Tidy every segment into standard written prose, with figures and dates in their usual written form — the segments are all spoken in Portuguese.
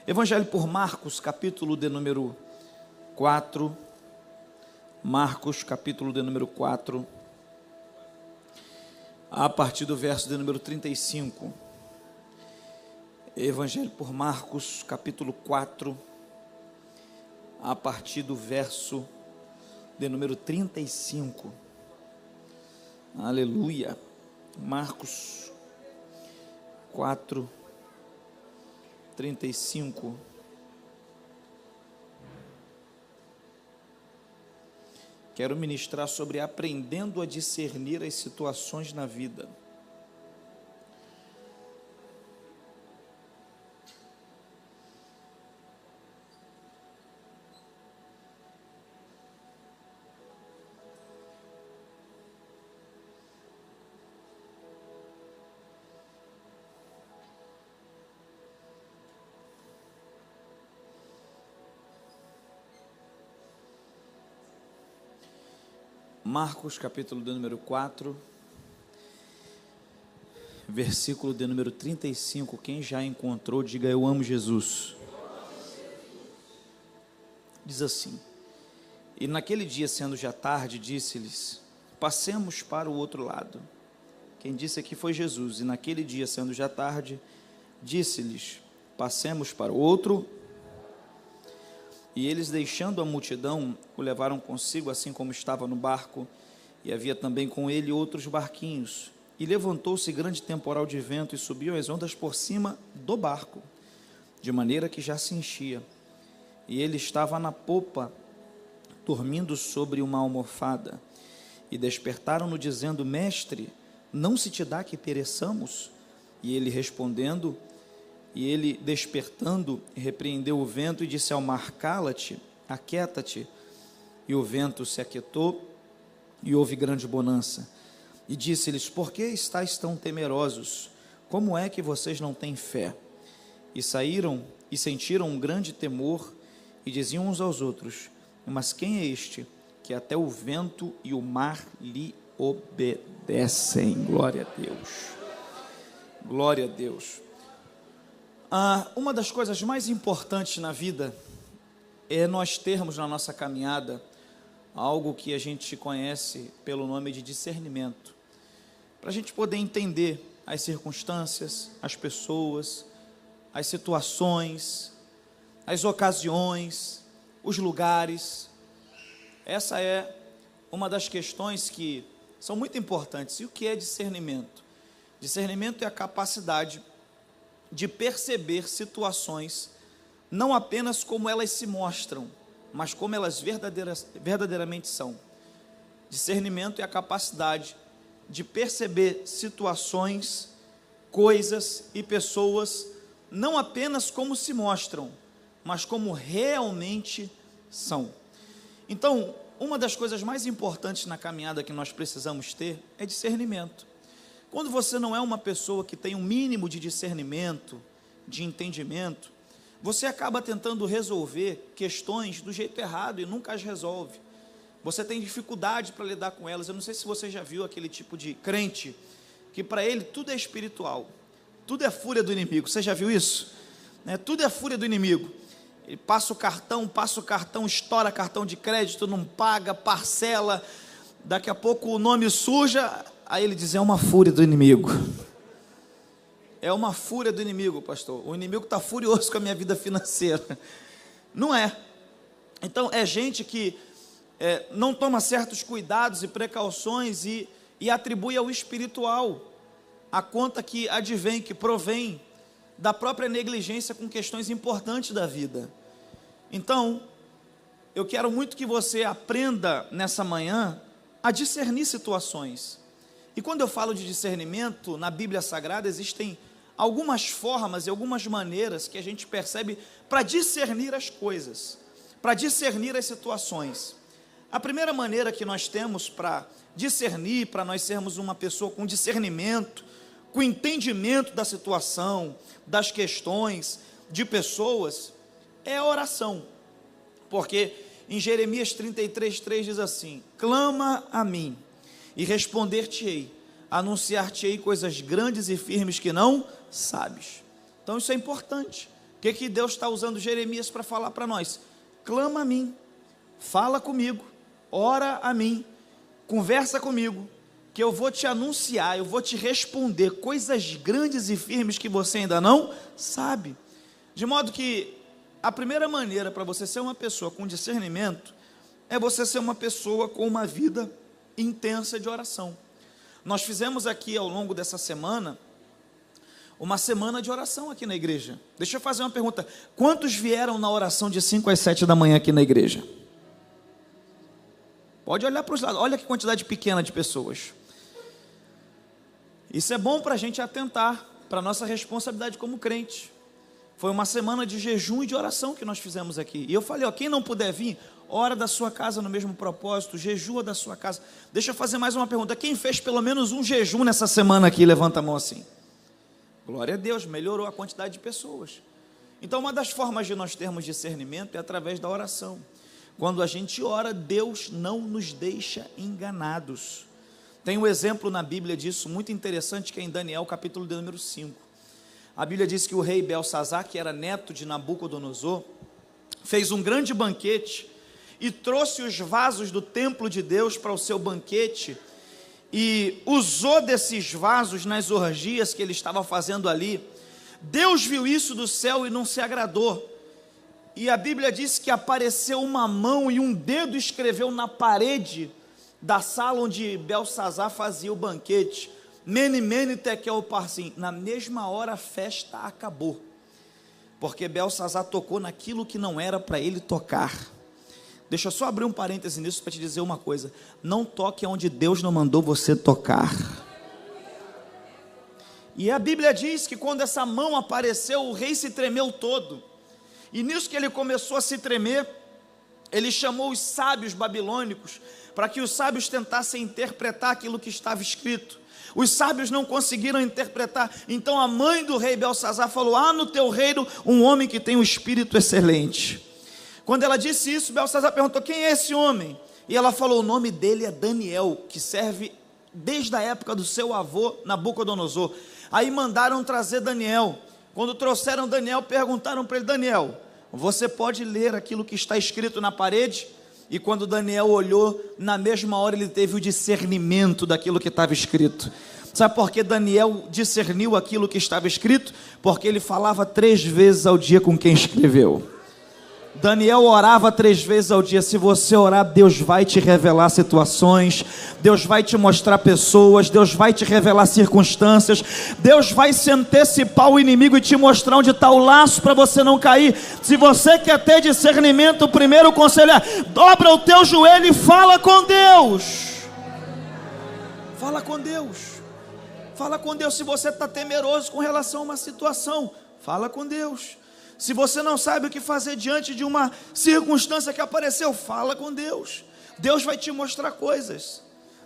Evangelho por Marcos, capítulo de número 4. Marcos, capítulo de número 4, a partir do verso de número 35. Evangelho por Marcos, capítulo 4, a partir do verso de número 35. Aleluia. Marcos 4, 35. Quero ministrar sobre aprendendo a discernir as situações na vida. Marcos, capítulo de número 4, versículo de número 35. Quem já encontrou, diga: eu amo Jesus. Diz assim: e naquele dia, sendo já tarde, disse-lhes: passemos para o outro lado. Quem disse aqui foi Jesus. E naquele dia, sendo já tarde, disse-lhes: passemos para o outro lado. E eles, deixando a multidão, o levaram consigo, assim como estava no barco, e havia também com ele outros barquinhos. E levantou-se grande temporal de vento, e subiam as ondas por cima do barco, de maneira que já se enchia. E ele estava na popa, dormindo sobre uma almofada. E despertaram-no, dizendo: mestre, não se te dá que pereçamos? E ele respondendo, e ele, despertando, repreendeu o vento e disse ao mar: cala-te, aquieta-te. E o vento se aquietou, e houve grande bonança. E disse-lhes: por que estáis tão temerosos? Como é que vocês não têm fé? E saíram e sentiram um grande temor, e diziam uns aos outros: mas quem é este, que até o vento e o mar lhe obedecem? Glória a Deus. Glória a Deus. Uma das coisas mais importantes na vida é nós termos na nossa caminhada algo que a gente conhece pelo nome de discernimento, para a gente poder entender as circunstâncias, as pessoas, as situações, as ocasiões, os lugares. Essa é uma das questões que são muito importantes. E o que é discernimento? Discernimento é a capacidade de perceber situações, não apenas como elas se mostram, mas como elas verdadeiramente são. Discernimento é a capacidade de perceber situações, coisas e pessoas, não apenas como se mostram, mas como realmente são. Então, uma das coisas mais importantes na caminhada que nós precisamos ter é discernimento. Quando você não é uma pessoa que tem um mínimo de discernimento, de entendimento, você acaba tentando resolver questões do jeito errado e nunca as resolve. Você tem dificuldade para lidar com elas. Eu não sei se você já viu aquele tipo de crente que para ele tudo é espiritual, tudo é fúria do inimigo. Você já viu isso? Tudo é fúria do inimigo. Ele passa o cartão, estoura cartão de crédito, não paga, parcela, daqui a pouco o nome suja. Aí ele diz: é uma fúria do inimigo. É uma fúria do inimigo, pastor. O inimigo está furioso com a minha vida financeira. Não é. Então, é gente que não toma certos cuidados e precauções e atribui ao espiritual a conta que advém, que provém da própria negligência com questões importantes da vida. Então, eu quero muito que você aprenda nessa manhã a discernir situações. E quando eu falo de discernimento, na Bíblia Sagrada existem algumas formas e algumas maneiras que a gente percebe para discernir as coisas, para discernir as situações. A primeira maneira que nós temos para discernir, para nós sermos uma pessoa com discernimento, com entendimento da situação, das questões, de pessoas, é a oração. Porque em Jeremias 33:3 diz assim: clama a mim e responder-te-ei, anunciar-te-ei coisas grandes e firmes que não sabes. Então isso é importante, que Deus está usando Jeremias para falar para nós? Clama a mim, fala comigo, ora a mim, conversa comigo, que eu vou te anunciar, eu vou te responder coisas grandes e firmes que você ainda não sabe. De modo que a primeira maneira para você ser uma pessoa com discernimento é você ser uma pessoa com uma vida intensa de oração. Nós fizemos aqui ao longo dessa semana uma semana de oração aqui na igreja. Deixa eu fazer uma pergunta: quantos vieram na oração de 5 às 7 da manhã aqui na igreja? Pode olhar para os lados, olha que quantidade pequena de pessoas. Isso é bom para a gente atentar para a nossa responsabilidade como crente. Foi uma semana de jejum e de oração que nós fizemos aqui. E eu falei, ó, quem não puder vir, ora da sua casa no mesmo propósito, jejua da sua casa. Deixa eu fazer mais uma pergunta: quem fez pelo menos um jejum nessa semana aqui? Levanta a mão assim. Glória a Deus, melhorou a quantidade de pessoas. Então, uma das formas de nós termos discernimento é através da oração. Quando a gente ora, Deus não nos deixa enganados. Tem um exemplo na Bíblia disso, muito interessante, que é em Daniel, capítulo de número 5. A Bíblia diz que o rei Belsazar, que era neto de Nabucodonosor, fez um grande banquete e trouxe os vasos do templo de Deus para o seu banquete e usou desses vasos nas orgias que ele estava fazendo ali. Deus viu isso do céu e não se agradou. E a Bíblia diz que apareceu uma mão e um dedo escreveu na parede da sala onde Belsazar fazia o banquete: Mene, Mene, Tekel, Parsim. Na mesma hora a festa acabou, porque Belsazar tocou naquilo que não era para ele tocar. Deixa eu só abrir um parêntese nisso para te dizer uma coisa: não toque onde Deus não mandou você tocar. E a Bíblia diz que quando essa mão apareceu, o rei se tremeu todo, e nisso que ele começou a se tremer, ele chamou os sábios babilônicos, para que os sábios tentassem interpretar aquilo que estava escrito. Os sábios não conseguiram interpretar. Então a mãe do rei Belsazar falou: há no teu reino um homem que tem um espírito excelente. Quando ela disse isso, Belsazar perguntou: quem é esse homem? E ela falou: o nome dele é Daniel, que serve desde a época do seu avô Nabucodonosor. Aí mandaram trazer Daniel. Quando trouxeram Daniel, perguntaram para ele: Daniel, você pode ler aquilo que está escrito na parede? E quando Daniel olhou, na mesma hora ele teve o discernimento daquilo que estava escrito. Sabe por que Daniel discerniu aquilo que estava escrito? Porque ele falava 3 vezes ao dia com quem escreveu. Daniel orava 3 vezes ao dia. Se você orar, Deus vai te revelar situações, Deus vai te mostrar pessoas, Deus vai te revelar circunstâncias, Deus vai se antecipar ao inimigo e te mostrar onde está o laço para você não cair. Se você quer ter discernimento, o primeiro conselho é: dobra o teu joelho e fala com Deus. Fala com Deus. Fala com Deus. Se você está temeroso com relação a uma situação, fala com Deus. Se você não sabe o que fazer diante de uma circunstância que apareceu, fala com Deus. Deus vai te mostrar coisas,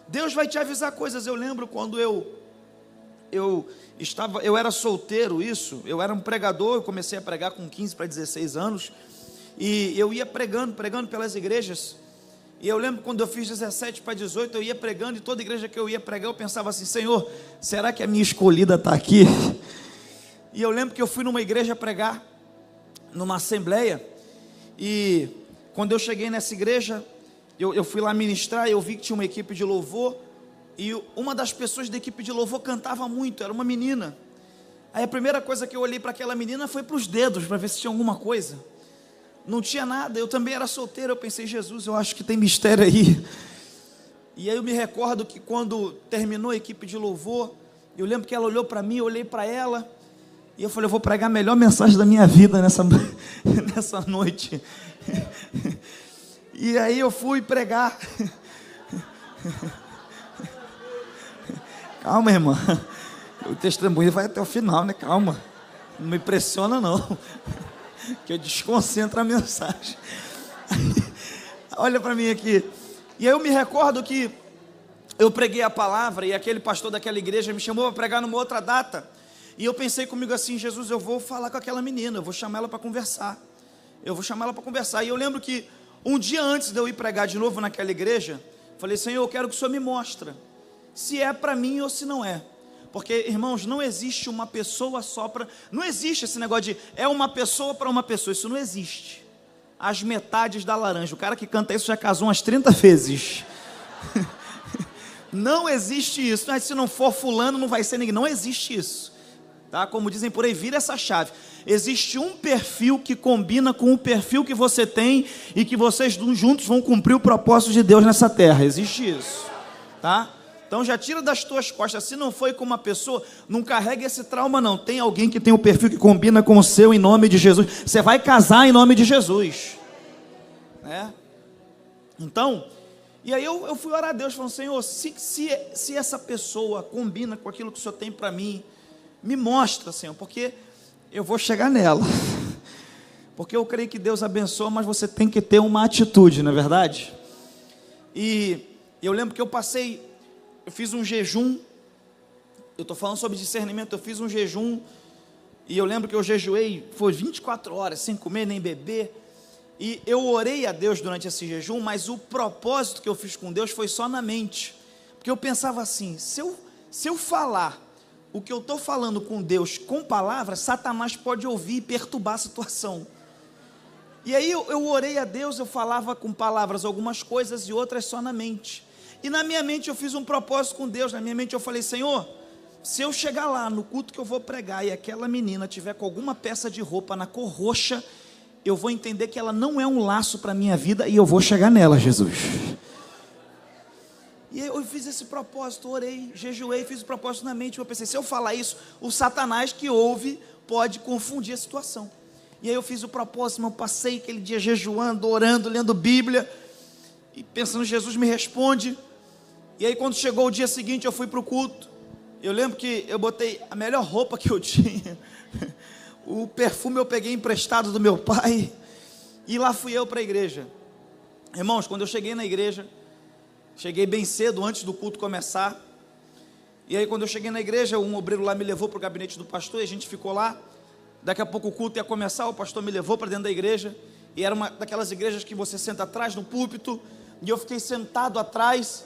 Deus vai te avisar coisas. Eu lembro quando eu era solteiro, eu era um pregador, eu comecei a pregar com 15 para 16 anos, e eu ia pregando pelas igrejas. E eu lembro quando eu fiz 17 para 18, eu ia pregando, e toda igreja que eu ia pregar, eu pensava assim: Senhor, será que a minha escolhida está aqui? E eu lembro que eu fui numa igreja pregar, numa assembleia, e quando eu cheguei nessa igreja, eu fui lá ministrar, eu vi que tinha uma equipe de louvor, e uma das pessoas da equipe de louvor cantava muito, era uma menina. Aí a primeira coisa que eu olhei para aquela menina foi para os dedos, para ver se tinha alguma coisa. Não tinha nada. Eu também era solteiro, eu pensei: Jesus, eu acho que tem mistério aí. E aí eu me recordo que quando terminou a equipe de louvor, eu lembro que ela olhou para mim, eu olhei para ela, e eu falei: eu vou pregar a melhor mensagem da minha vida nessa noite. E aí eu fui pregar. Calma, irmã. O testemunho vai até o final, né? Calma. Não me impressiona, não. Que eu desconcentro a mensagem. Olha para mim aqui. E aí eu me recordo que eu preguei a palavra, e aquele pastor daquela igreja me chamou para pregar numa outra data. E eu pensei comigo assim: Jesus, eu vou falar com aquela menina, eu vou chamar ela para conversar. E eu lembro que um dia antes de eu ir pregar de novo naquela igreja, falei: Senhor, eu quero que o Senhor me mostre se é para mim ou se não é. Porque, irmãos, não existe uma pessoa só para... Não existe esse negócio de é uma pessoa para uma pessoa. Isso não existe. As metades da laranja. O cara que canta isso já casou umas 30 vezes. Não existe isso. Mas se não for fulano, não vai ser ninguém. Não existe isso. Tá? Como dizem por aí, vira essa chave. Existe um perfil que combina com o perfil que você tem e que vocês juntos vão cumprir o propósito de Deus nessa terra. Existe isso. Tá? Então já tira das tuas costas. Se não foi com uma pessoa, não carrega esse trauma não. Tem alguém que tem o perfil que combina com o seu em nome de Jesus. Você vai casar em nome de Jesus. Né? Então, e aí eu fui orar a Deus, falando, Senhor, se essa pessoa combina com aquilo que o Senhor tem para mim, me mostra, Senhor, porque eu vou chegar nela. Porque eu creio que Deus abençoa, mas você tem que ter uma atitude, não é verdade? E eu lembro que eu fiz um jejum, eu estou falando sobre discernimento, eu fiz um jejum, e eu lembro que eu jejuei, foi 24 horas, sem comer nem beber, e eu orei a Deus durante esse jejum, mas o propósito que eu fiz com Deus foi só na mente, porque eu pensava assim, se eu falar o que eu estou falando com Deus com palavras, Satanás pode ouvir e perturbar a situação. E aí eu orei a Deus, eu falava com palavras algumas coisas e outras só na mente. E na minha mente eu fiz um propósito com Deus, na minha mente eu falei, Senhor, se eu chegar lá no culto que eu vou pregar e aquela menina tiver com alguma peça de roupa na cor roxa, eu vou entender que ela não é um laço para a minha vida e eu vou chegar nela, Jesus. E eu fiz esse propósito, orei, jejuei, fiz o propósito na mente. Eu pensei, se eu falar isso, o Satanás que ouve pode confundir a situação. E aí eu fiz o propósito, eu passei aquele dia jejuando, orando, lendo Bíblia, e pensando, Jesus me responde. E aí quando chegou o dia seguinte, eu fui para o culto. Eu lembro que eu botei a melhor roupa que eu tinha, o perfume eu peguei emprestado do meu pai, e lá fui eu para a igreja. Irmãos, quando eu cheguei na igreja, cheguei bem cedo, antes do culto começar, e aí quando eu cheguei na igreja, um obreiro lá me levou para o gabinete do pastor, e a gente ficou lá. Daqui a pouco o culto ia começar, o pastor me levou para dentro da igreja, e era uma daquelas igrejas que você senta atrás no púlpito, e eu fiquei sentado atrás.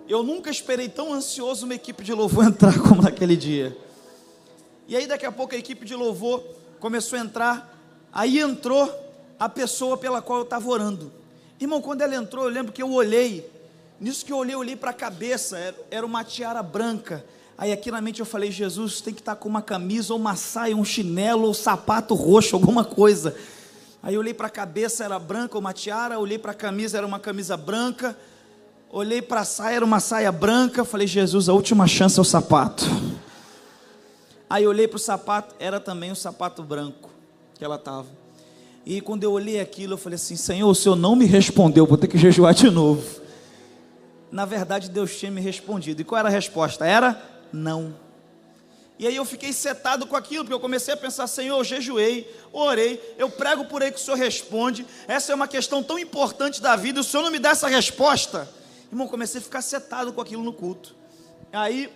Eu nunca esperei tão ansioso uma equipe de louvor entrar como naquele dia. E aí daqui a pouco a equipe de louvor começou a entrar, aí entrou a pessoa pela qual eu estava orando. Irmão, quando ela entrou, eu lembro que eu olhei, nisso que eu olhei para a cabeça, era uma tiara branca. Aí aqui na mente eu falei, Jesus, tem que estar com uma camisa, ou uma saia, um chinelo, ou sapato roxo, alguma coisa. Aí eu olhei para a cabeça, era branca, uma tiara, olhei para a camisa, era uma camisa branca, olhei para a saia, era uma saia branca. Falei, Jesus, a última chance é o sapato. Aí olhei para o sapato, era também um sapato branco que ela estava. E quando eu olhei aquilo, eu falei assim, Senhor, o Senhor não me respondeu, vou ter que jejuar de novo. Na verdade, Deus tinha me respondido. E qual era a resposta? Era não. E aí eu fiquei setado com aquilo, porque eu comecei a pensar, Senhor, eu jejuei, orei, eu prego por aí que o Senhor responde, essa é uma questão tão importante da vida, e o Senhor não me dá essa resposta. Irmão, comecei a ficar setado com aquilo no culto. Aí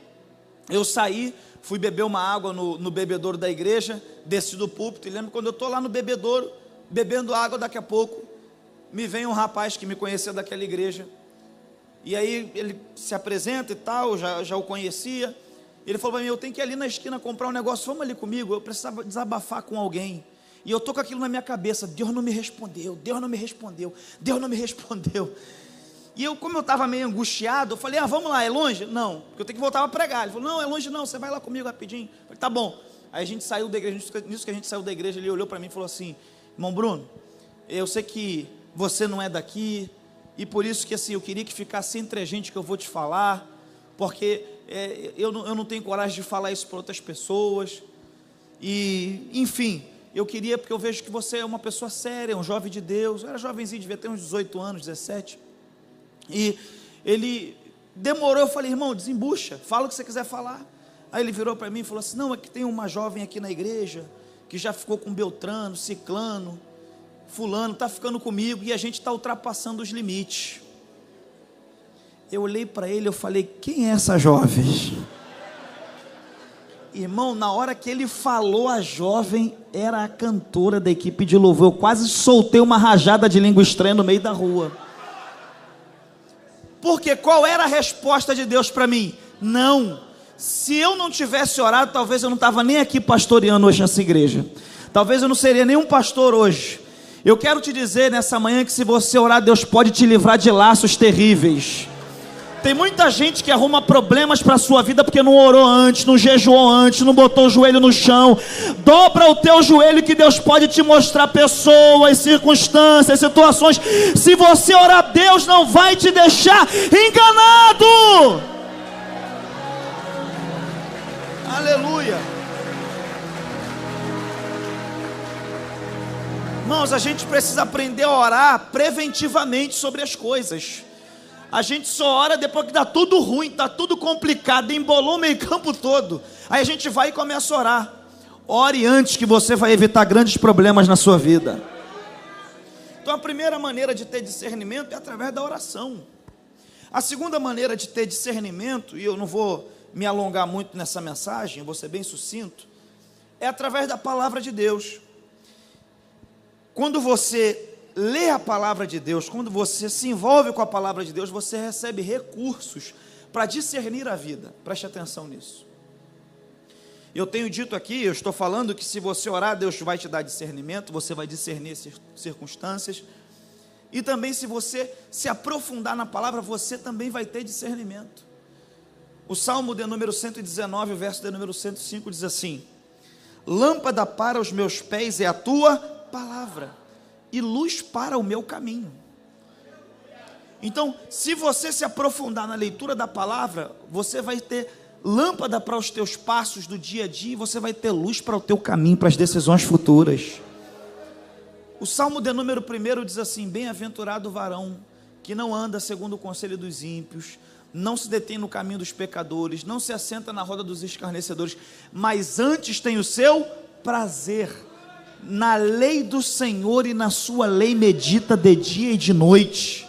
eu saí, fui beber uma água no bebedouro da igreja, desci do púlpito, e lembro quando eu estou lá no bebedouro, bebendo água, daqui a pouco, me vem um rapaz que me conhecia daquela igreja, e aí ele se apresenta e tal, já o conhecia. Ele falou para mim, eu tenho que ir ali na esquina comprar um negócio, vamos ali comigo, eu precisava desabafar com alguém. E eu estou com aquilo na minha cabeça, Deus não me respondeu, Deus não me respondeu, Deus não me respondeu. E eu, como eu estava meio angustiado, eu falei, vamos lá, é longe? Não, porque eu tenho que voltar para pregar. Ele falou, não, é longe não, você vai lá comigo rapidinho. Eu falei, tá bom. Aí a gente saiu da igreja, nisso que a gente saiu da igreja, ele olhou para mim e falou assim, irmão Bruno, eu sei que você não é daqui, e por isso que assim, eu queria que ficasse entre a gente que eu vou te falar, porque eu não tenho coragem de falar isso para outras pessoas, e enfim, eu queria, porque eu vejo que você é uma pessoa séria, um jovem de Deus. Eu era jovenzinho, devia ter uns 18 anos, 17, e ele demorou, eu falei, irmão, desembucha, fala o que você quiser falar. Aí ele virou para mim e falou assim, não, é que tem uma jovem aqui na igreja, que já ficou com Beltrano, Ciclano, Fulano, está ficando comigo, e a gente está ultrapassando os limites. Eu olhei para ele, eu falei, quem é essa jovem? Irmão, na hora que ele falou, a jovem era a cantora da equipe de louvor. Eu quase soltei uma rajada de língua estranha no meio da rua. Porque qual era a resposta de Deus para mim? Não. Se eu não tivesse orado, talvez eu não estava nem aqui pastoreando hoje nessa igreja. Talvez eu não seria nenhum pastor hoje. Eu quero te dizer nessa manhã que se você orar, Deus pode te livrar de laços terríveis. Tem muita gente que arruma problemas para a sua vida porque não orou antes, não jejuou antes, não botou o joelho no chão. Dobra o teu joelho que Deus pode te mostrar pessoas, circunstâncias, situações. Se você orar, Deus não vai te deixar enganado. Aleluia. Irmãos, a gente precisa aprender a orar preventivamente sobre as coisas. A gente só ora depois que dá tudo ruim, está tudo complicado, embolou o meio campo todo. Aí a gente vai e começa a orar. Ore antes, que você vai evitar grandes problemas na sua vida. Então a primeira maneira de ter discernimento é através da oração. A segunda maneira de ter discernimento, e eu não vou me alongar muito nessa mensagem, eu vou ser bem sucinto, é através da palavra de Deus. Quando você lê a palavra de Deus, quando você se envolve com a palavra de Deus, você recebe recursos para discernir a vida. Preste atenção nisso. Eu tenho dito aqui, eu estou falando que se você orar, Deus vai te dar discernimento, você vai discernir circunstâncias, e também se você se aprofundar na palavra, você também vai ter discernimento. O Salmo de número 119, o verso de número 105 diz assim: lâmpada para os meus pés é a tua palavra, e luz para o meu caminho. Então, se você se aprofundar na leitura da palavra, você vai ter lâmpada para os teus passos do dia a dia, e você vai ter luz para o teu caminho, para as decisões futuras. O Salmo de número 1 diz assim: bem-aventurado o varão que não anda segundo o conselho dos ímpios, não se detém no caminho dos pecadores, não se assenta na roda dos escarnecedores, mas antes tem o seu prazer na lei do Senhor, e na sua lei medita de dia e de noite.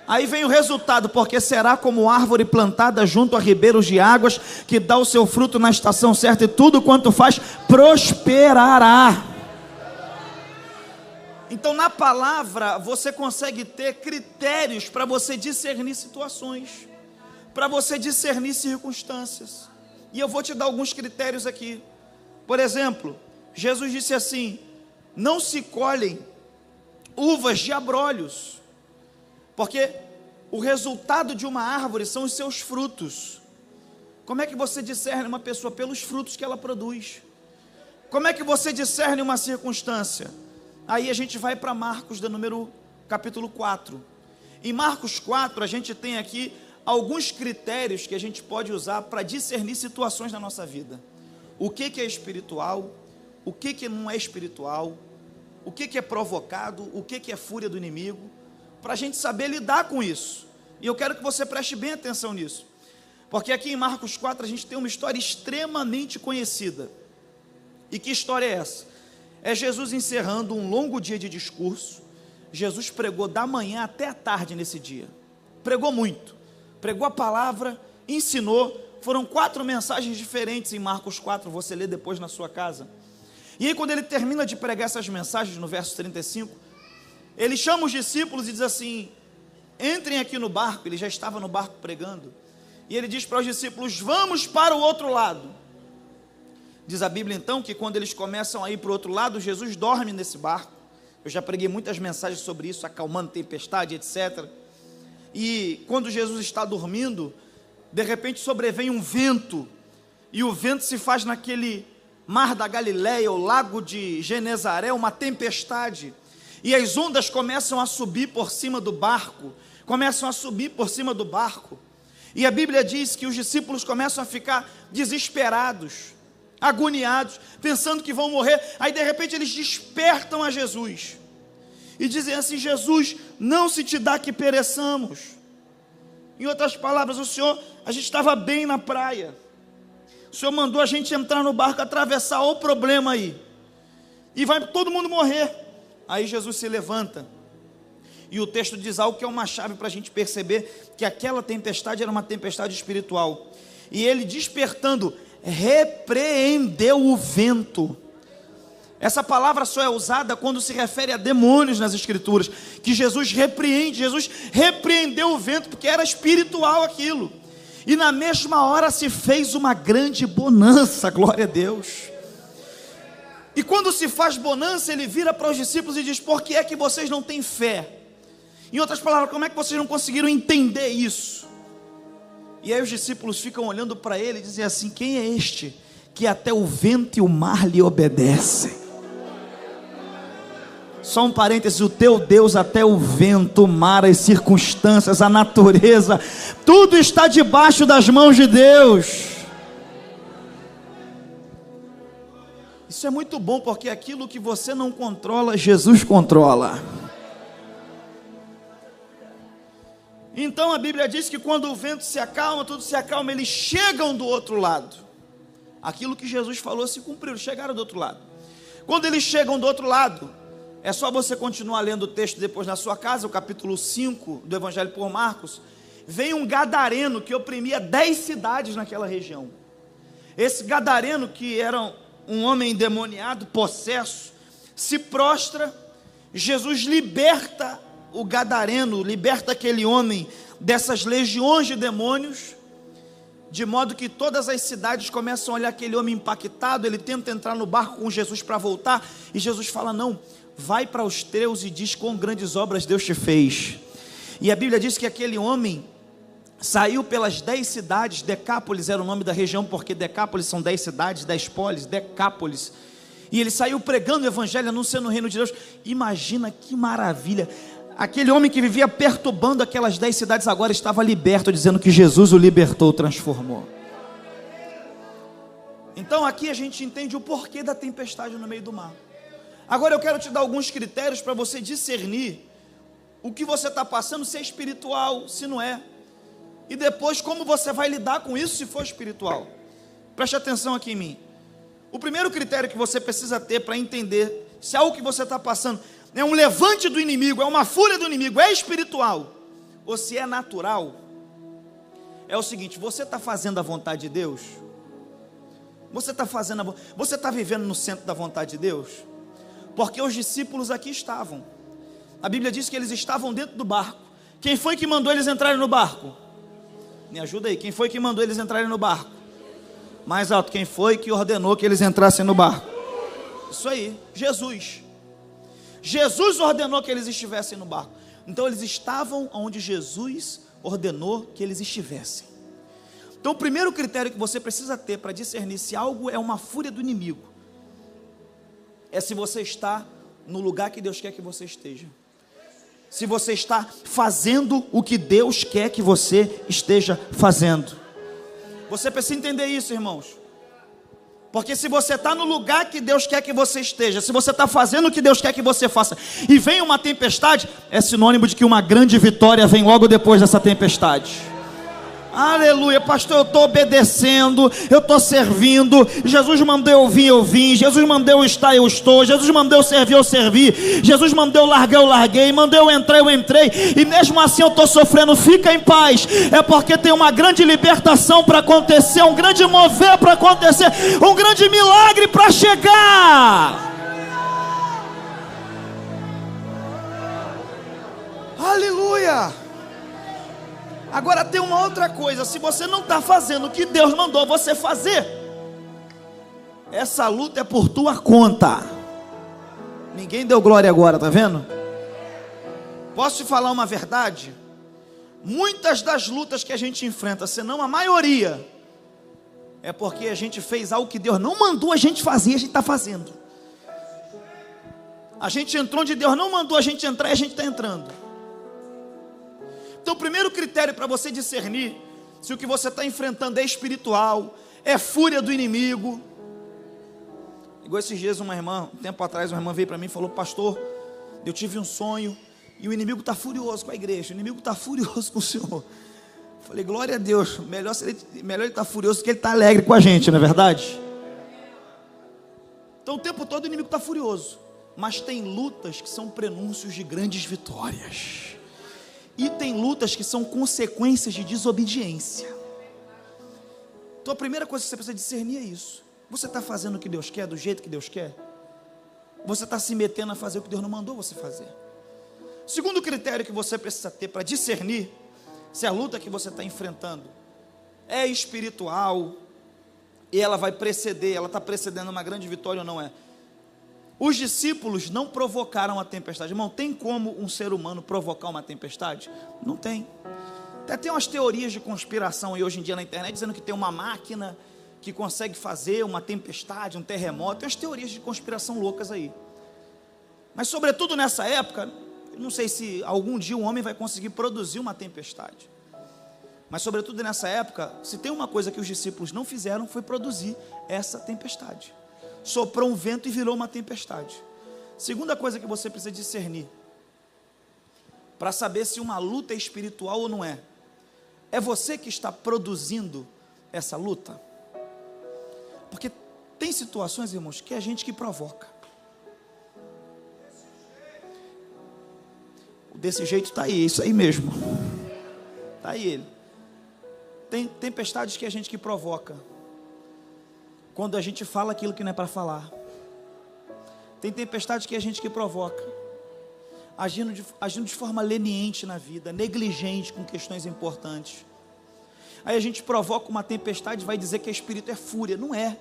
Aí vem o resultado: porque será como árvore plantada junto a ribeiros de águas, que dá o seu fruto na estação certa, e tudo quanto faz prosperará. Então na palavra você consegue ter critérios para você discernir situações, para você discernir circunstâncias, e eu vou te dar alguns critérios aqui. Por exemplo, Jesus disse assim: não se colhem uvas de abrolhos, porque o resultado de uma árvore são os seus frutos. Como é que você discerne uma pessoa? Pelos frutos que ela produz. Como é que você discerne uma circunstância? Aí a gente vai para Marcos, capítulo 4. Em Marcos 4, a gente tem aqui alguns critérios que a gente pode usar para discernir situações na nossa vida. O que é espiritual, o que não é espiritual, o que é provocado, o que é fúria do inimigo, para a gente saber lidar com isso. E eu quero que você preste bem atenção nisso, porque aqui em Marcos 4 a gente tem uma história extremamente conhecida. E que história é essa? É Jesus encerrando um longo dia de discurso. Jesus pregou da manhã até a tarde nesse dia, pregou muito, pregou a palavra, ensinou. Foram 4 mensagens diferentes em Marcos 4, você lê depois na sua casa. E aí quando ele termina de pregar essas mensagens, no verso 35, ele chama os discípulos e diz assim: entrem aqui no barco. Ele já estava no barco pregando, e ele diz para os discípulos: vamos para o outro lado. Diz a Bíblia então que quando eles começam a ir para o outro lado, Jesus dorme nesse barco. Eu já preguei muitas mensagens sobre isso, acalmando tempestade, etc. E quando Jesus está dormindo, de repente sobrevém um vento, e o vento se faz naquele mar da Galileia, o lago de Genezaré, uma tempestade, e as ondas começam a subir por cima do barco, e a Bíblia diz que os discípulos começam a ficar desesperados, agoniados, pensando que vão morrer. Aí de repente eles despertam a Jesus, e dizem assim: Jesus, não se te dá que pereçamos. Em outras palavras, a gente estava bem na praia, o Senhor mandou a gente entrar no barco, atravessar o problema aí, e vai todo mundo morrer. Aí Jesus se levanta, e o texto diz algo que é uma chave para a gente perceber que aquela tempestade era uma tempestade espiritual. E ele, despertando, repreendeu o vento. Essa palavra só é usada quando se refere a demônios nas Escrituras, que Jesus repreende. Jesus repreendeu o vento, porque era espiritual aquilo. E na mesma hora se fez uma grande bonança, glória a Deus. E quando se faz bonança, ele vira para os discípulos e diz: por que é que vocês não têm fé? Em outras palavras, como é que vocês não conseguiram entender isso? E aí os discípulos ficam olhando para ele e dizem assim: quem é este que até o vento e o mar lhe obedecem? Só um parêntese: o teu Deus até o vento, o mar, as circunstâncias, a natureza, tudo está debaixo das mãos de Deus. Isso é muito bom, porque aquilo que você não controla, Jesus controla. Então a Bíblia diz que quando o vento se acalma, tudo se acalma, eles chegam do outro lado. Aquilo que Jesus falou se cumpriu, chegaram do outro lado. Quando eles chegam do outro lado, é só você continuar lendo o texto depois na sua casa, o capítulo 5 do Evangelho por Marcos. Vem um gadareno que oprimia 10 cidades naquela região. Esse gadareno, que era um homem endemoniado, possesso, se prostra. Jesus liberta o gadareno, liberta aquele homem dessas legiões de demônios, de modo que todas as cidades começam a olhar aquele homem impactado. Ele tenta entrar no barco com Jesus para voltar, e Jesus fala: não, vai para os teus e diz quão grandes obras Deus te fez. E a Bíblia diz que aquele homem saiu pelas 10 cidades, Decápolis era o nome da região, porque Decápolis são 10 cidades, 10 polis, Decápolis, e ele saiu pregando o Evangelho, anunciando o reino de Deus. Imagina que maravilha, aquele homem que vivia perturbando aquelas 10 cidades, agora estava liberto, dizendo que Jesus o libertou, transformou. Então aqui a gente entende o porquê da tempestade no meio do mar. Agora eu quero te dar alguns critérios para você discernir o que você está passando, se é espiritual, se não é. E depois como você vai lidar com isso se for espiritual. Preste atenção aqui em mim. O primeiro critério que você precisa ter para entender se algo que você está passando é um levante do inimigo, é uma fúria do inimigo, é espiritual, ou se é natural, é o seguinte: você está fazendo a vontade de Deus? Você está vivendo no centro da vontade de Deus? Porque os discípulos aqui estavam. A Bíblia diz que eles estavam dentro do barco. Quem foi que mandou eles entrarem no barco? Me ajuda aí, quem foi que mandou eles entrarem no barco? Mais alto, quem foi que ordenou que eles entrassem no barco? Isso aí, Jesus. Jesus ordenou que eles estivessem no barco. Então eles estavam onde Jesus ordenou que eles estivessem. Então o primeiro critério que você precisa ter para discernir se algo é uma fúria do inimigo é se você está no lugar que Deus quer que você esteja. Se você está fazendo o que Deus quer que você esteja fazendo. Você precisa entender isso, irmãos. Porque se você está no lugar que Deus quer que você esteja, se você está fazendo o que Deus quer que você faça, e vem uma tempestade, é sinônimo de que uma grande vitória vem logo depois dessa tempestade. Aleluia, pastor, eu estou obedecendo, eu estou servindo. Jesus mandou eu vim. Jesus mandou eu estar, eu estou. Jesus mandou eu servir, eu servi. Jesus mandou eu largar, eu larguei. Mandou eu entrar, eu entrei. E mesmo assim eu estou sofrendo. Fica em paz, é porque tem uma grande libertação para acontecer, um grande mover para acontecer, um grande milagre para chegar. Aleluia. Agora tem uma outra coisa: se você não está fazendo o que Deus mandou você fazer, essa luta é por tua conta. Ninguém deu glória agora, tá vendo? Posso te falar uma verdade? Muitas das lutas que a gente enfrenta, se não a maioria, é porque a gente fez algo que Deus não mandou a gente fazer, a gente está fazendo. A gente entrou onde Deus não mandou a gente entrar e a gente está entrando. Então o primeiro critério para você discernir se o que você está enfrentando é espiritual, é fúria do inimigo. Igual esses dias um tempo atrás uma irmã veio para mim e falou: pastor, eu tive um sonho e o inimigo está furioso com a igreja, o inimigo está furioso com o senhor. Falei: glória a Deus, melhor ele estar furioso do que ele estar alegre com a gente, não é verdade? Então o tempo todo o inimigo está furioso, mas tem lutas que são prenúncios de grandes vitórias. E tem lutas que são consequências de desobediência. Então a primeira coisa que você precisa discernir é isso. Você está fazendo o que Deus quer, do jeito que Deus quer? Você está se metendo a fazer o que Deus não mandou você fazer? Segundo critério que você precisa ter para discernir se a luta que você está enfrentando é espiritual e ela vai preceder, ela está precedendo uma grande vitória ou não é? Os discípulos não provocaram a tempestade. Irmão, tem como um ser humano provocar uma tempestade? Não tem. Até tem umas teorias de conspiração aí hoje em dia na internet, dizendo que tem uma máquina que consegue fazer uma tempestade, um terremoto. Tem umas teorias de conspiração loucas aí. Mas sobretudo nessa época, eu não sei se algum dia um homem vai conseguir produzir uma tempestade. Mas sobretudo nessa época, se tem uma coisa que os discípulos não fizeram, foi produzir essa tempestade. Soprou um vento e virou uma tempestade. Segunda coisa que você precisa discernir, para saber se uma luta é espiritual ou não é você que está produzindo essa luta? Porque tem situações, irmãos, que é a gente que provoca. Desse jeito está aí, isso aí mesmo. Está aí ele. Tem tempestades que é a gente que provoca. Quando a gente fala aquilo que não é para falar. Tem tempestades que é a gente que provoca. Agindo de forma leniente na vida, negligente com questões importantes. Aí a gente provoca uma tempestade e vai dizer que é espírito, é fúria. Não é.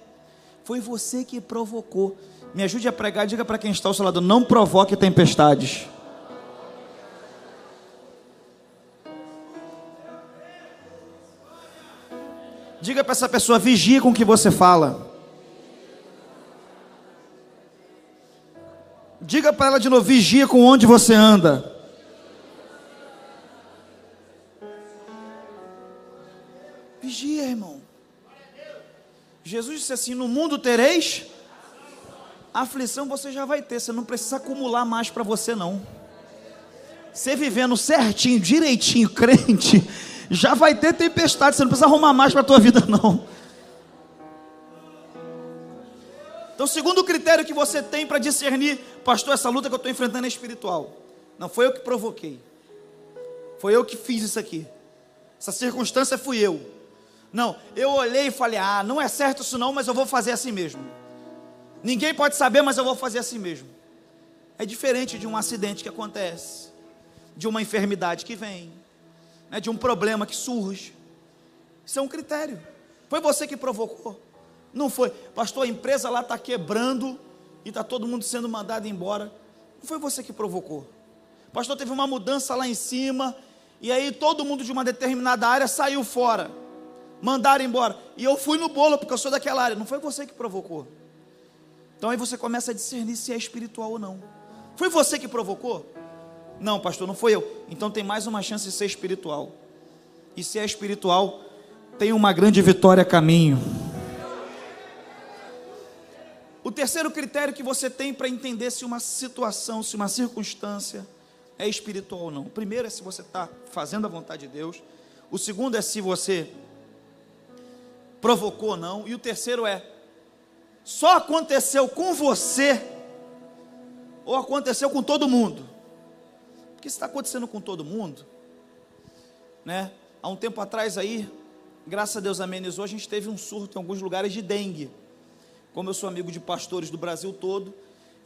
Foi você que provocou. Me ajude a pregar, diga para quem está ao seu lado: não provoque tempestades. Diga para essa pessoa: vigie com o que você fala. Diga para ela de novo: vigia com onde você anda. Vigia, irmão. Jesus disse assim: no mundo tereis aflição. Você já vai ter, você não precisa acumular mais para você não. Você vivendo certinho, direitinho, crente, já vai ter tempestade, você não precisa arrumar mais para a tua vida não. Então, segundo critério que você tem para discernir: pastor, essa luta que eu estou enfrentando é espiritual. Não foi eu que provoquei, foi eu que fiz isso aqui, essa circunstância fui eu. Não, eu olhei e falei: não é certo isso não, mas eu vou fazer assim mesmo. Ninguém pode saber, mas eu vou fazer assim mesmo. É diferente de um acidente que acontece, de uma enfermidade que vem, de um problema que surge. Isso é um critério. Foi você que provocou? Não foi. Pastor, a empresa lá está quebrando e está todo mundo sendo mandado embora. Não foi você que provocou. Pastor, teve uma mudança lá em cima e aí todo mundo de uma determinada área saiu fora, mandaram embora, e eu fui no bolo porque eu sou daquela área. Não foi você que provocou. Então aí você começa a discernir se é espiritual ou não. Foi você que provocou? Não, pastor, não foi eu. Então tem mais uma chance de ser espiritual. E se é espiritual, tem uma grande vitória a caminho. O terceiro critério que você tem para entender se uma situação, se uma circunstância é espiritual ou não: o primeiro é se você está fazendo a vontade de Deus. O segundo é se você provocou ou não. E o terceiro é: só aconteceu com você ou aconteceu com todo mundo? Porque se está acontecendo com todo mundo, há um tempo atrás aí, graças a Deus amenizou, a gente teve um surto em alguns lugares de dengue. Como eu sou amigo de pastores do Brasil todo,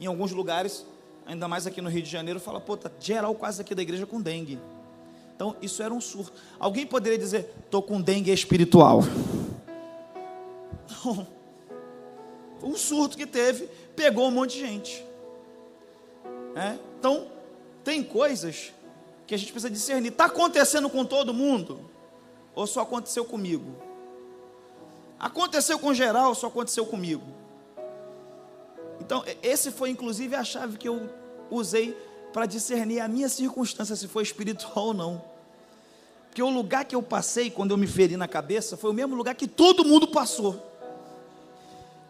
em alguns lugares, ainda mais aqui no Rio de Janeiro, fala: pô, tá geral quase aqui da igreja com dengue. Então isso era um surto. Alguém poderia dizer: estou com dengue espiritual? Não. Foi um surto que teve, pegou um monte de gente. Então tem coisas que a gente precisa discernir. Está acontecendo com todo mundo? Ou só aconteceu comigo? Aconteceu com geral, só aconteceu comigo? Então, esse foi inclusive a chave que eu usei para discernir a minha circunstância, se foi espiritual ou não. Porque o lugar que eu passei, quando eu me feri na cabeça, foi o mesmo lugar que todo mundo passou.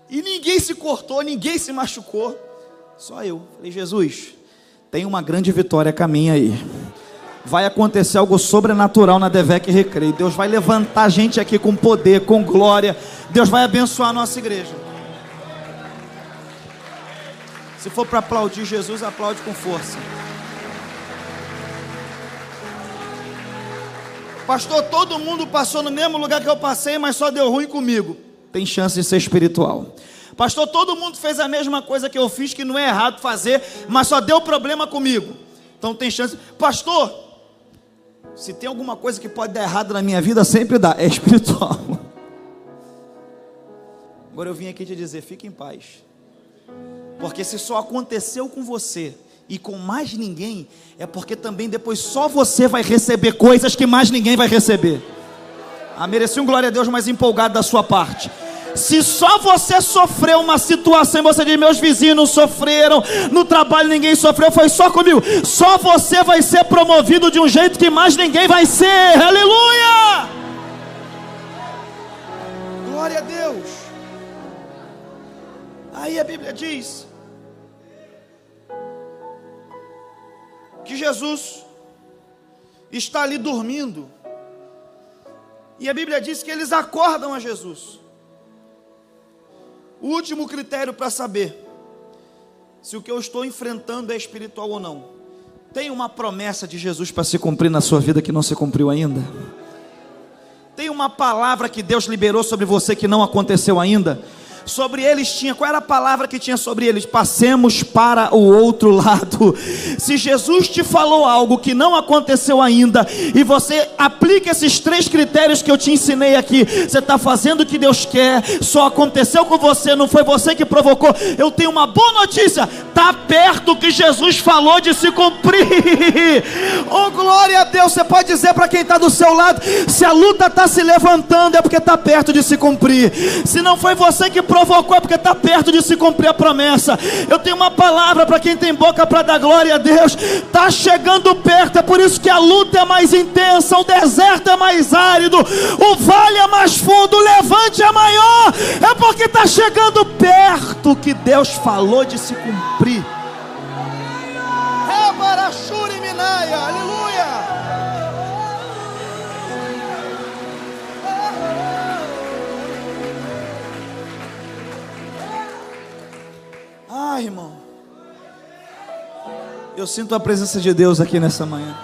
E ninguém se cortou, ninguém se machucou, só eu. Falei: Jesus, tem uma grande vitória a caminho aí. Vai acontecer algo sobrenatural na Devec Recreio. Deus vai levantar gente aqui com poder, com glória. Deus vai abençoar a nossa igreja. Se for para aplaudir Jesus, aplaude com força. Pastor, todo mundo passou no mesmo lugar que eu passei, mas só deu ruim comigo. Tem chance de ser espiritual. Pastor, todo mundo fez a mesma coisa que eu fiz, que não é errado fazer, mas só deu problema comigo. Então tem chance. Pastor, se tem alguma coisa que pode dar errado na minha vida, sempre dá, é espiritual. Agora eu vim aqui te dizer, fique em paz. Porque se só aconteceu com você e com mais ninguém, é porque também depois só você vai receber coisas que mais ninguém vai receber. Mereci um glória a Deus mais empolgado da sua parte. Se só você sofreu uma situação e você diz, meus vizinhos não sofreram, no trabalho ninguém sofreu, foi só comigo. Só você vai ser promovido de um jeito que mais ninguém vai ser. Aleluia! Glória a Deus. Aí a Bíblia diz que Jesus está ali dormindo. E a Bíblia diz que eles acordam a Jesus. O último critério para saber se o que eu estou enfrentando é espiritual ou não: tem uma promessa de Jesus para se cumprir na sua vida que não se cumpriu ainda? Tem uma palavra que Deus liberou sobre você que não aconteceu ainda? Sobre eles tinha, qual era a palavra que tinha sobre eles? Passemos para o outro lado. Se Jesus te falou algo que não aconteceu ainda, e você aplica esses 3 critérios que eu te ensinei aqui, você está fazendo o que Deus quer, só aconteceu com você, não foi você que provocou. Eu tenho uma boa notícia: está perto o que Jesus falou de se cumprir. Oh, glória a Deus. Você pode dizer para quem está do seu lado, se a luta está se levantando, é porque está perto de se cumprir. Se não foi você que provocou, é porque está perto de se cumprir a promessa. Eu tenho uma palavra para quem tem boca para dar glória a Deus: está chegando perto. É por isso que a luta é mais intensa, o deserto é mais árido, o vale é mais fundo, o levante é maior. É porque está chegando perto o que Deus falou de se cumprir. Aleluia. Irmão, eu sinto a presença de Deus aqui nessa manhã.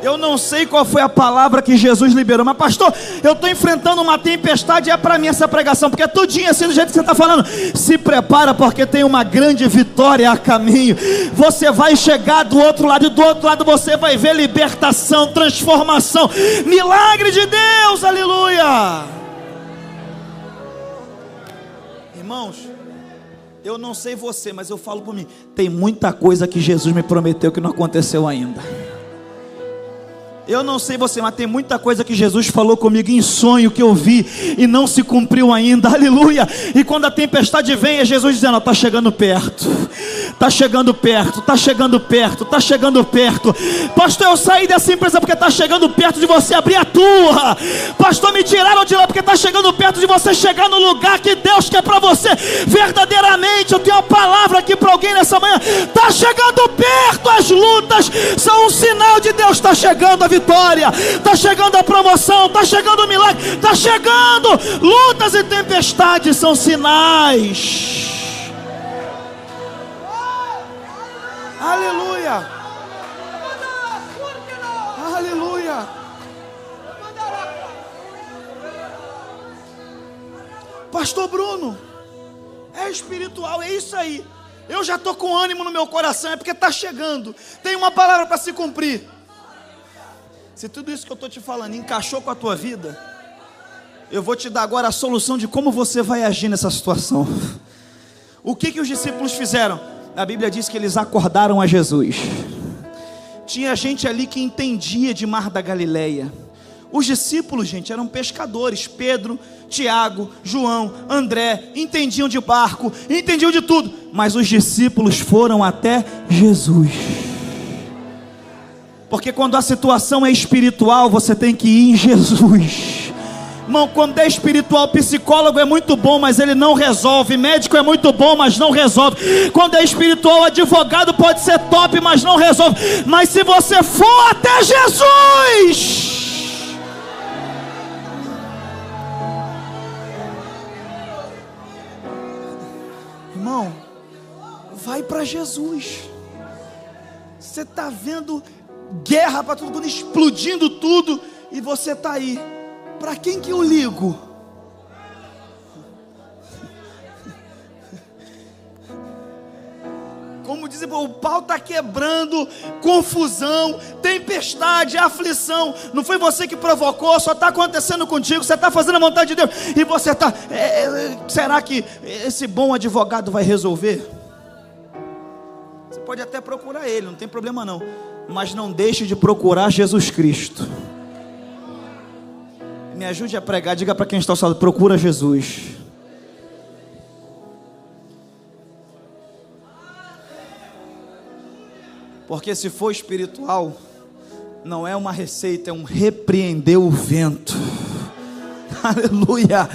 Eu não sei qual foi a palavra que Jesus liberou, mas pastor, eu estou enfrentando uma tempestade, é para mim essa pregação, porque é tudinho assim do jeito que você está falando. Se prepara, porque tem uma grande vitória a caminho. Você vai chegar do outro lado, e do outro lado você vai ver libertação, transformação, milagre de Deus. Aleluia. Irmãos, eu não sei você, mas eu falo por mim, tem muita coisa que Jesus me prometeu que não aconteceu ainda. Eu não sei você, mas tem muita coisa que Jesus falou comigo em sonho, que eu vi e não se cumpriu ainda. Aleluia. E quando a tempestade vem, é Jesus dizendo, está chegando perto, está chegando perto, está chegando perto, está chegando perto. Pastor, eu saí dessa empresa porque está chegando perto de você abrir a tua. Pastor, me tiraram de lá porque está chegando perto de você chegar no lugar que Deus quer para você. Verdadeiramente, eu tenho uma palavra aqui para alguém nessa manhã: está chegando perto. As lutas são um sinal de Deus. Está chegando a vitória, está chegando a promoção, está chegando o milagre, está chegando. Lutas e tempestades são sinais. Aleluia. Aleluia. Pastor Bruno, é espiritual, é isso aí. Eu já estou com ânimo no meu coração, é porque está chegando. Tem uma palavra para se cumprir. Se tudo isso que eu estou te falando encaixou com a tua vida, eu vou te dar agora a solução de como você vai agir nessa situação. O que os discípulos fizeram? A Bíblia diz que eles acordaram a Jesus. Tinha gente ali que entendia de Mar da Galileia. Os discípulos, gente, eram pescadores. Pedro, Tiago, João, André, entendiam de barco, entendiam de tudo. Mas os discípulos foram até Jesus. Porque quando a situação é espiritual, você tem que ir em Jesus. Irmão, quando é espiritual, psicólogo é muito bom, mas ele não resolve. Médico é muito bom, mas não resolve. Quando é espiritual, advogado pode ser top, mas não resolve. Mas se você for até Jesus, irmão, vai para Jesus. Você está vendo guerra para todo mundo, explodindo tudo, e você está aí. Para quem que eu ligo? Como como dizem, o pau está quebrando, confusão, tempestade, aflição. Não foi você que provocou, só está acontecendo contigo. Você está fazendo a vontade de Deus e você está... será que esse bom advogado vai resolver? Você pode até procurar ele, não tem problema não, mas não deixe de procurar Jesus Cristo. Me ajude a pregar, diga para quem está ao seu lado: procura Jesus. Porque se for espiritual, não é uma receita, é um repreender o vento. Aleluia.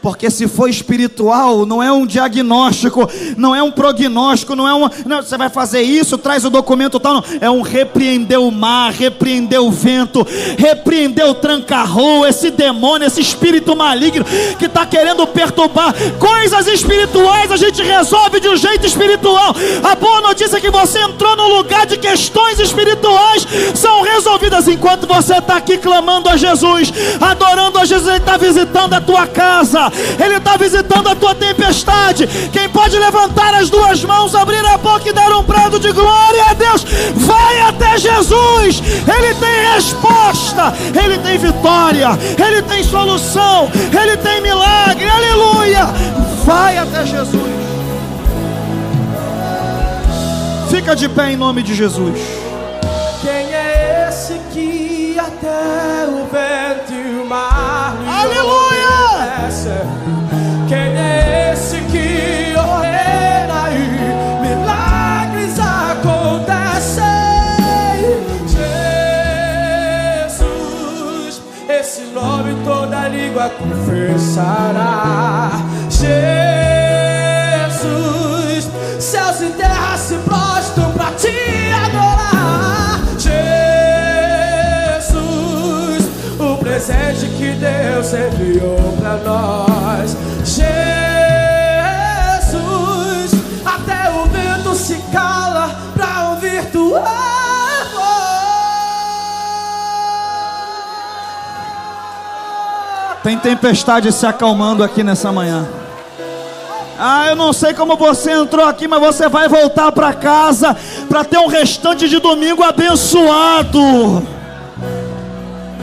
Porque se for espiritual, não é um diagnóstico, não é um prognóstico, não, você vai fazer isso, traz o documento tal, não. É um repreender o mar, repreender o vento, repreender o tranca-rua, esse demônio, esse espírito maligno que está querendo perturbar. Coisas espirituais a gente resolve de um jeito espiritual. A boa notícia é que você entrou num lugar de questões espirituais, são resolvidas enquanto você está aqui clamando a Jesus, adorando a Jesus. Ele está visitando a tua casa, Ele está visitando a tua tempestade. Quem pode levantar as duas mãos, abrir a boca e dar um brado de glória a Deus, vai até Jesus. Ele tem resposta, Ele tem vitória, Ele tem solução, Ele tem milagre. Aleluia. Vai até Jesus. Fica de pé em nome de Jesus. Quem é esse que até o vento e o mar lhe aleluia! obedece? Quem é esse que ordena e milagres acontecem? Jesus, esse nome toda língua confessará. Jesus, céus e terra se prostram pra te adorar. Jesus, o presente que Deus enviou pra nós. Jesus, até o vento se cala pra ouvir tua voz. Tem tempestade se acalmando aqui nessa manhã. Eu não sei como você entrou aqui, mas você vai voltar para casa para ter um restante de domingo abençoado,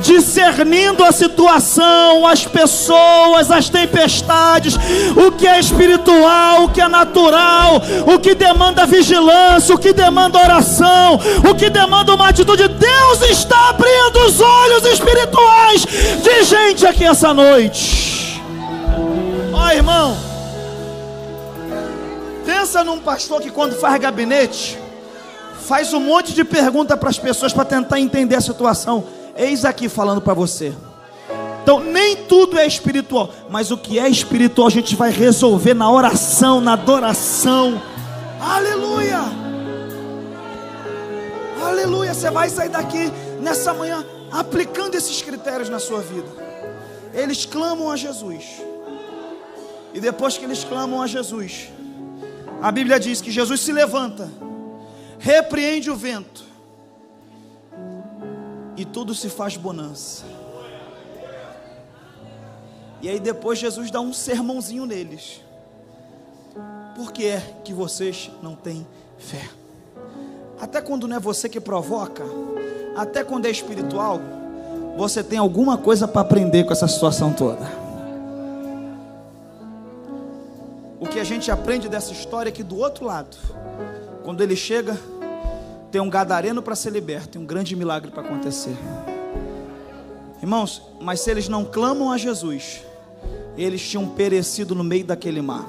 discernindo a situação, as pessoas, as tempestades, o que é espiritual, o que é natural, o que demanda vigilância, o que demanda oração, o que demanda uma atitude. Deus está abrindo os olhos espirituais de gente aqui essa noite. Irmão, pensa num pastor que quando faz gabinete, faz um monte de pergunta para as pessoas para tentar entender a situação. Eis aqui falando para você. Então nem tudo é espiritual, mas o que é espiritual a gente vai resolver na oração, na adoração. Aleluia. Aleluia. Você vai sair daqui nessa manhã aplicando esses critérios na sua vida. Eles clamam a Jesus, e depois que eles clamam a Jesus, a Bíblia diz que Jesus se levanta, repreende o vento, e tudo se faz bonança. E aí depois Jesus dá um sermãozinho neles. Por que é que vocês não têm fé? Até quando não é você que provoca, até quando é espiritual, você tem alguma coisa para aprender com essa situação toda. O que a gente aprende dessa história é que do outro lado, quando ele chega, tem um gadareno para ser liberto, e um grande milagre para acontecer. Irmãos, mas se eles não clamam a Jesus, eles tinham perecido no meio daquele mar.